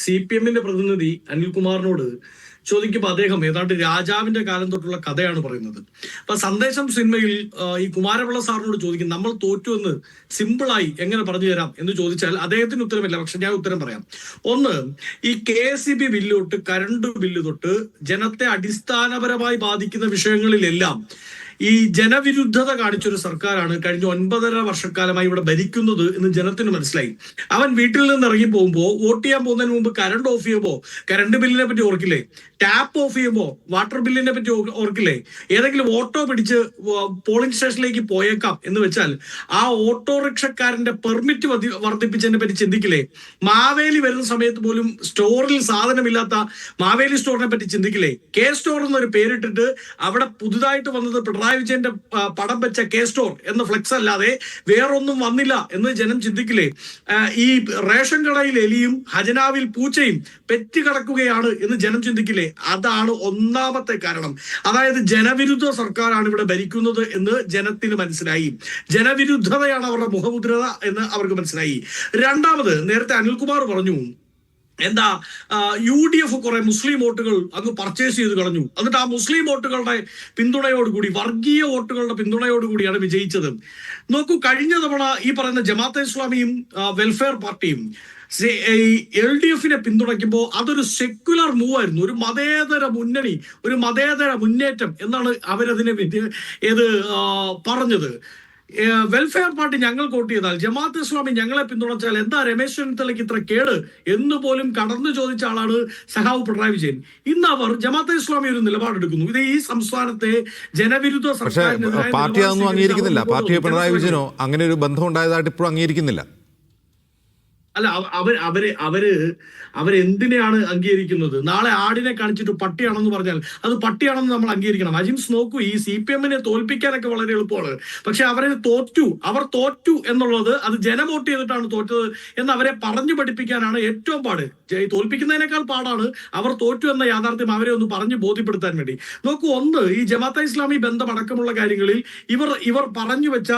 CPM-ന്റെ പ്രതിനിധി അനിൽകുമാറിനോട് ചോദിക്കുമ്പോൾ അദ്ദേഹം ഏതാണ്ട് രാജാവിന്റെ കാലം തൊട്ടുള്ള കഥയാണ് പറയുന്നത്. അപ്പൊ സന്ദേശം സിനിമയിൽ ഈ കുമാരപിള്ള സാറിനോട് ചോദിക്കും, നമ്മൾ തോറ്റു എന്ന് സിമ്പിളായി എങ്ങനെ പറഞ്ഞു തരാം എന്ന് ചോദിച്ചാൽ അദ്ദേഹത്തിന് ഉത്തരമില്ല. പക്ഷെ ഞാൻ ഉത്തരം പറയാം. ഒന്ന്, ഈ KSEB ബില്ല് തൊട്ട് കറണ്ട് ബില്ല് തൊട്ട് ജനത്തെ അടിസ്ഥാനപരമായി ബാധിക്കുന്ന വിഷയങ്ങളിലെല്ലാം ഈ ജനവിരുദ്ധത കാണിച്ചൊരു സർക്കാരാണ് കഴിഞ്ഞ 9.5 വർഷക്കാലമായി ഇവിടെ ഭരിക്കുന്നത് എന്ന് ജനത്തിന് മനസ്സിലായി. അവൻ വീട്ടിൽ നിന്ന് ഇറങ്ങി പോകുമ്പോൾ വോട്ട് ചെയ്യാൻ പോകുന്നതിന് മുമ്പ് കറണ്ട് ഓഫ് ചെയ്യുമ്പോൾ കറണ്ട് ബില്ലിനെ പറ്റി ഓർക്കില്ലേ? ടാപ്പ് ഓഫ് ചെയ്യുമ്പോൾ വാട്ടർ ബില്ലിനെ പറ്റി ഓർക്കില്ലേ? ഏതെങ്കിലും ഓട്ടോ പിടിച്ച് പോളിംഗ് സ്റ്റേഷനിലേക്ക് പോയേക്കാം എന്ന് വെച്ചാൽ ആ ഓട്ടോറിക്ഷക്കാരന്റെ പെർമിറ്റ് വർദ്ധിപ്പിച്ചതിനെ പറ്റി ചിന്തിക്കില്ലേ? മാവേലി വരുന്ന സമയത്ത് പോലും സ്റ്റോറിൽ സാധനമില്ലാത്ത മാവേലി സ്റ്റോറിനെ പറ്റി ചിന്തിക്കില്ലേ? സ്റ്റോർ എന്നൊരു പേരിട്ടിട്ട് അവിടെ പുതുതായിട്ട് വന്നത് പിണറായി വിജയന്റെ പടം വെച്ച സ്റ്റോർ എന്ന ഫ്ലെക്സ് അല്ലാതെ വേറൊന്നും വന്നില്ല എന്ന് ജനം ചിന്തിക്കില്ലേ? ഈ റേഷൻ കടയിൽ എലിയും ഖജനാവിൽ പൂച്ചയും പെറ്റ് കിടക്കുകയാണ് എന്ന് ജനം ചിന്തിക്കില്ലേ? അതാണ് ഒന്നാമത്തെ കാരണം. അതായത് ജനവിരുദ്ധ സർക്കാരാണ് ഇവിടെ ഭരിക്കുന്നത് എന്ന് ജനത്തിന് മനസ്സിലായി. ജനവിരുദ്ധതയാണ് അവരുടെ മുഖമുദ്ര എന്ന് അവർക്ക് മനസ്സിലായി. രണ്ടാമത്, നേരത്തെ അനിൽകുമാർ പറഞ്ഞു എന്താ UDF കുറെ മുസ്ലിം വോട്ടുകൾ അങ്ങ് പർച്ചേസ് ചെയ്ത് കളഞ്ഞു, എന്നിട്ട് ആ മുസ്ലിം വോട്ടുകളുടെ പിന്തുണയോടുകൂടി, വർഗീയ വോട്ടുകളുടെ പിന്തുണയോടുകൂടിയാണ് വിജയിച്ചത്. നോക്കൂ, കഴിഞ്ഞ തവണ ഈ പറയുന്ന ജമാഅത്തെ ഇസ്ലാമിയും വെൽഫെയർ പാർട്ടിയും LDF-നെ പിന്തുണയ്ക്കുമ്പോൾ അതൊരു സെക്യുലർ മൂവ് ആയിരുന്നു, ഒരു മതേതര മുന്നണി, ഒരു മതേതര മുന്നേറ്റം എന്നാണ് അവരതിനെ പറഞ്ഞത്. വെൽഫെയർ പാർട്ടി ഞങ്ങൾ വോട്ട് ചെയ്താൽ, ജമാഅത്ത് ഇസ്ലാമി ഞങ്ങളെ പിന്തുണച്ചാൽ എന്താ രമേശ് ചെന്നിത്തലയ്ക്ക് ഇത്ര കേട് എന്ന് പോലും കടന്നു ചോദിച്ച ആളാണ് സഖാവ് പിണറായി വിജയൻ. ഇന്ന് അവർ ജമാഅത്തെ ഇസ്ലാമി ഒരു നിലപാടെടുക്കുന്നു. ഇത് ഈ സംസ്ഥാനത്തെ ജനവിരുദ്ധ സർക്കാരിനെതിരെ പാർട്ടി അതൊന്നും അംഗീകരിക്കുന്നില്ല. പാർട്ടിയോ പിണറായി വിജയനോ അങ്ങനെ ഒരു ബന്ധം ഉണ്ടായതായിട്ട് ഇപ്പോഴും അംഗീകരിക്കുന്നില്ല. അല്ല, അവരെന്തിനെയാണ് അംഗീകരിക്കുന്നത്? നാളെ ആടിനെ കാണിച്ചിട്ട് പട്ടിയാണെന്ന് പറഞ്ഞാൽ അത് പട്ടിയാണെന്ന് നമ്മൾ അംഗീകരിക്കണം. അജിംസ് നോക്കൂ, ഈ CPM-നെ തോൽപ്പിക്കാനൊക്കെ വളരെ എളുപ്പമാണ്. പക്ഷെ അവർ തോറ്റു എന്നുള്ളത് അത് ജനം വോട്ട് ചെയ്തിട്ടാണ് തോറ്റത് എന്ന് അവരെ പറഞ്ഞു പഠിപ്പിക്കാനാണ് ഏറ്റവും പാട്. തോൽപ്പിക്കുന്നതിനേക്കാൾ പാടാണ് അവർ തോറ്റു എന്ന യാഥാർത്ഥ്യം അവരെ ഒന്ന് പറഞ്ഞു ബോധ്യപ്പെടുത്താൻ വേണ്ടി. നോക്കൂ, ഒന്ന്, ഈ ജമാഅത്തെ ഇസ്ലാമി ബന്ധമടക്കമുള്ള കാര്യങ്ങളിൽ ഇവർ പറഞ്ഞു വെച്ച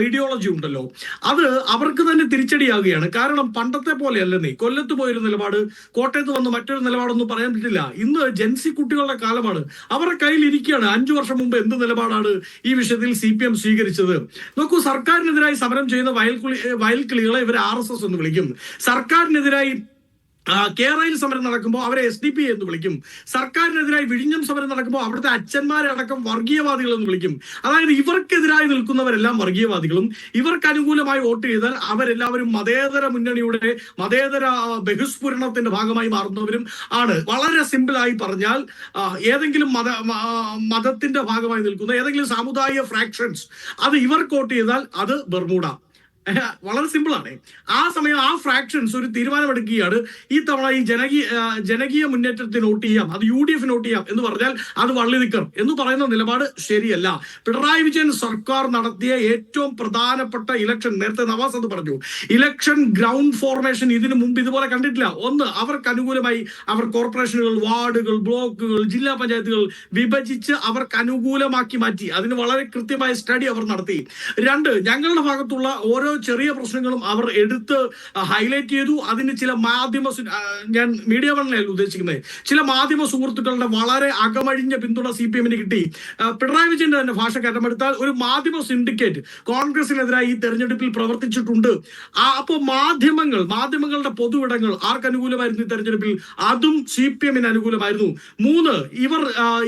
ഐഡിയോളജി ഉണ്ടല്ലോ, അത് അവർക്ക് തന്നെ തിരിച്ചടിയാകുകയാണ്. കാരണം പണ്ടത്തെ പോലെയല്ലെന്നേ. കൊല്ലത്ത് പോയൊരു നിലപാട്, കോട്ടയത്ത് വന്ന് മറ്റൊരു നിലപാടൊന്നും പറയാൻ പറ്റില്ല. ഇന്ന് ജെൻസി കുട്ടികളുടെ കാലമാണ്. അവരുടെ കയ്യിൽ ഇരിക്കുകയാണ് 5 വർഷം മുമ്പ് എന്ത് നിലപാടാണ് ഈ വിഷയത്തിൽ CPM സ്വീകരിച്ചത്. നോക്കൂ, സർക്കാരിനെതിരായി സമരം ചെയ്യുന്ന വയൽക്കിളികളെ ഇവർ RSS എന്ന് വിളിക്കും. സർക്കാരിനെതിരായി കേരളയിൽ സമരം നടക്കുമ്പോൾ അവരെ SDP എന്ന് വിളിക്കും. സർക്കാരിനെതിരായി വിഴിഞ്ഞം സമരം നടക്കുമ്പോൾ അവിടുത്തെ അച്ഛന്മാരെ അടക്കം വർഗീയവാദികൾ എന്ന് വിളിക്കും. അതായത് ഇവർക്കെതിരായി നിൽക്കുന്നവരെല്ലാം വർഗീയവാദികളും ഇവർക്ക് അനുകൂലമായി വോട്ട് ചെയ്താൽ അവരെല്ലാവരും മതേതര മുന്നണിയുടെ മതേതര ബഹിസ്ഫുരണത്തിന്റെ ഭാഗമായി മാറുന്നവരും ആണ്. വളരെ സിമ്പിളായി പറഞ്ഞാൽ ഏതെങ്കിലും മതത്തിന്റെ ഭാഗമായി നിൽക്കുന്ന ഏതെങ്കിലും സാമുദായിക ഫ്രാക്ഷൻസ് അത് ഇവർക്ക് വോട്ട് ചെയ്താൽ അത് ബർമൂഡ. വളരെ സിമ്പിൾ ആണ്. ആ സമയം ആ ഫ്രാക്ഷൻസ് ഒരു തീരുമാനമെടുക്കുകയാണ്, ഈ തവണ ഈ ജനകീയ മുന്നേറ്റത്തിന് വോട്ട് ചെയ്യാം, അത് UDF വോട്ട് ചെയ്യാം എന്ന് പറഞ്ഞാൽ അത് വള്ളിനിക്കർ എന്ന് പറയുന്ന നിലപാട് ശരിയല്ല. പിണറായി വിജയൻ സർക്കാർ നടത്തിയ ഏറ്റവും പ്രധാനപ്പെട്ട ഇലക്ഷൻ, നേരത്തെ നവാസ് അത് പറഞ്ഞു, ഇലക്ഷൻ ഗ്രൗണ്ട് ഫോർമേഷൻ ഇതിനു മുമ്പ് ഇതുപോലെ കണ്ടിട്ടില്ല. ഒന്ന്, അവർക്ക് അനുകൂലമായി അവർ കോർപ്പറേഷനുകൾ, വാർഡുകൾ, ബ്ലോക്കുകൾ, ജില്ലാ പഞ്ചായത്തുകൾ വിഭജിച്ച് അവർക്ക് അനുകൂലമാക്കി മാറ്റി. അതിന് വളരെ കൃത്യമായ സ്റ്റഡി അവർ നടത്തി. രണ്ട്, ഞങ്ങളുടെ ഭാഗത്തുള്ള ഓരോ ചെറിയ പ്രശ്നങ്ങളും അവർ എടുത്ത് ഹൈലൈറ്റ് ചെയ്തു. അതിന് ചില ഞാൻ മീഡിയ വണ്ണല്ല ഉദ്ദേശിക്കുന്നത്, ചില മാധ്യമ സുഹൃത്തുക്കളുടെ വളരെ അകമഴിഞ്ഞ പിന്തുണ CPM-ന് കിട്ടി. പിണറായി വിജയന്റെ തന്നെ ഭാഷ കടമെടുത്താൽ ഒരു മാധ്യമ സിൻഡിക്കേറ്റ് കോൺഗ്രസിനെതിരായി ഈ തെരഞ്ഞെടുപ്പിൽ പ്രവർത്തിച്ചിട്ടുണ്ട്. അപ്പോൾ മാധ്യമങ്ങളുടെ പൊതുവിടങ്ങൾ ആർക്ക് അനുകൂലമായിരുന്നു ഈ തെരഞ്ഞെടുപ്പിൽ? അതും CPM-ന് അനുകൂലമായിരുന്നു. മൂന്ന്, ഇവർ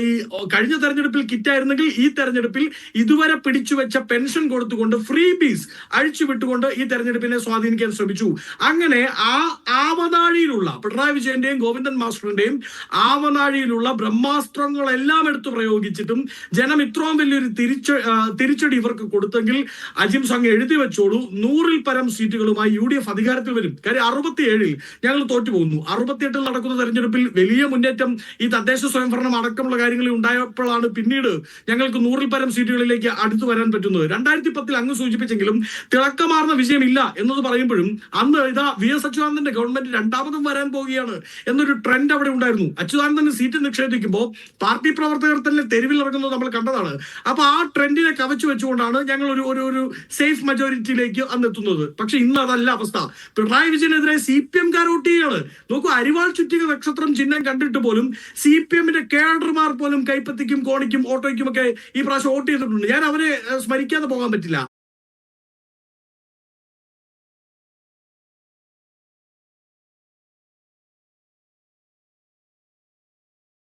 ഈ കഴിഞ്ഞ തെരഞ്ഞെടുപ്പിൽ കിറ്റായിരുന്നെങ്കിൽ ഈ തെരഞ്ഞെടുപ്പിൽ ഇതുവരെ പിടിച്ചുവെച്ച പെൻഷൻ കൊടുത്തുകൊണ്ട് ഫ്രീ ബീസ് അഴിച്ചുവിട്ടുകൊണ്ട് ഈ തെരഞ്ഞെടുപ്പിനെ സ്വാധീനിക്കാൻ ശ്രമിച്ചു. അങ്ങനെ ആ ആവനാഴിയിലുള്ള പിണറായി വിജയന്റെയും ഗോവിന്ദൻ മാസ്റ്ററിന്റെയും ആവനാഴിയിലുള്ള ബ്രഹ്മാസ്ത്രങ്ങളെല്ലാം എടുത്തു പ്രയോഗിച്ചിട്ടും ജനം ഇത്രയും വലിയൊരു തിരിച്ചടി ഇവർക്ക് കൊടുത്തെങ്കിൽ അജിംസ് അങ്ങ് എഴുതി വെച്ചോളൂ, 100-ൽ പരം സീറ്റുകളുമായി UDF അധികാരത്തിൽ വരും. കാര്യം 67-ൽ ഞങ്ങൾ തോറ്റുപോകുന്നു. 68-ൽ നടക്കുന്ന തെരഞ്ഞെടുപ്പിൽ വലിയ മുന്നേറ്റം ഈ തദ്ദേശ സ്വയംഭരണം അടക്കമുള്ള കാര്യങ്ങളിൽ ഉണ്ടായപ്പോഴാണ് പിന്നീട് ഞങ്ങൾക്ക് 100-ൽ പരം സീറ്റുകളിലേക്ക് അടുത്തു വരാൻ പറ്റുന്നത്. 2010-ൽ അങ്ങ് സൂചിപ്പിച്ചെങ്കിലും തിളക്കമാർന്ന വിജയമില്ല എന്നത് പറയുമ്പോഴും അന്ന് VS അച്യുതാനന്ദന്റെ ഗവൺമെന്റ് രണ്ടാമത് അച്യുതാനന്ദൻ വരാൻ പോവുകയാണ് എന്നൊരു ട്രെൻഡ് അവിടെ ഉണ്ടായിരുന്നു. അച്യുതാനന്ദന് സീറ്റ് നിഷേധിക്കുമ്പോൾ പാർട്ടി പ്രവർത്തകർ തന്നെ തെരുവിൽ ഇറങ്ങുന്നത് നമ്മൾ കണ്ടതാണ്. അപ്പൊ ആ ട്രെൻഡിനെ കവച്ചു വെച്ചുകൊണ്ടാണ് ഞങ്ങൾ ഒരു സേഫ് മെജോറിറ്റിയിലേക്ക് അന്നെത്തുന്നത്. പക്ഷെ ഇന്ന് അതല്ല അവസ്ഥ. പിണറായി വിജയനെതിരെ CPM-കാർ വോട്ട് ചെയ്യുകയാണ്. നോക്കൂ, അരിവാൾ ചുറ്റിക നക്ഷത്രം ചിഹ്നം കണ്ടിട്ട് പോലും CPM-ന്റെ കേഡർമാർ പോലും കൈപ്പത്തിക്കും കോണിക്കും ഓട്ടോയ്ക്കും ഒക്കെ ഈ പ്രാവശ്യം വോട്ട് ചെയ്തിട്ടുണ്ട്. ഞാൻ അവരെ സ്മരിക്കാതെ പോകാൻ പറ്റില്ല.